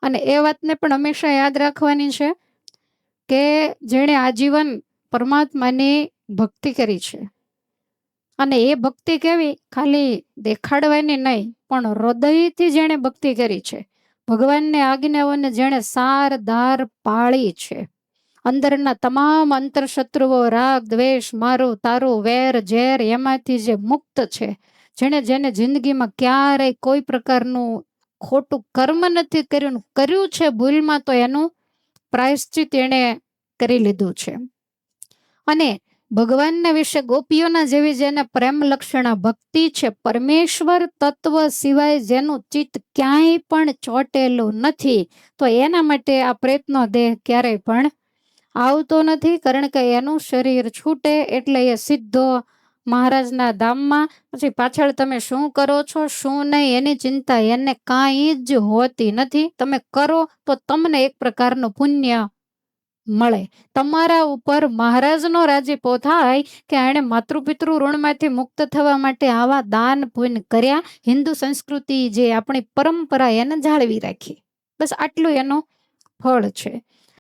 અને એ વાતને પણ હંમેશા યાદ રાખવાની છે કે જેણે આજીવન પરમાત્માની ભક્તિ કરી છે, અને એ ભક્તિ કેવી, ખાલી દેખાડવાની નહીં, પણ હૃદયથી જેણે ભક્તિ કરી છે, ભગવાનની આજ્ઞાઓને જેણે સાર દાર પાળી છે, અંદરના તમામ અંતરશત્રુઓ, રાગ દ્વેષ, મારું તારું, વેર ઝેર એમાંથી જે મુક્ત છે, જેણે જેને જિંદગીમાં ક્યારેય કોઈ પ્રકારનું ખોટું કર્મ નથી કર્યું છે ભૂલમાં, તો એનું પ્રાયશ્ચિત એણે કરી લીધું છે. અને ભગવાનના વિશે ગોપીઓના જેવી જેને પ્રેમ લક્ષણા ભક્તિ છે, પરમેશ્વર તત્વ સિવાય જેનું ચિત્ત ક્યાંય પણ ચોટેલું નથી, તો એના માટે આ પ્રેતનો દેહ ક્યારેય પણ આવતો નથી. કારણ કે એનું શરીર છૂટે એટલે એ સીધો મહારાજના ધામમાં. પછી પાછળ તમે શું કરો છો શું નહીં એની ચિંતા એને કાંઈ જ હોતી નથી. તમે કરો તો તમને એક પ્રકારનું પુણ્ય મળે, તમારા ઉપર મહારાજનો રાજીપો થાય કે એણે માતૃપિતૃ ઋણમાંથી મુક્ત થવા માટે આવા દાન પુણ્ય કર્યા, હિન્દુ સંસ્કૃતિ જે આપણી પરંપરા એને જાળવી રાખી, બસ આટલું એનું ફળ છે.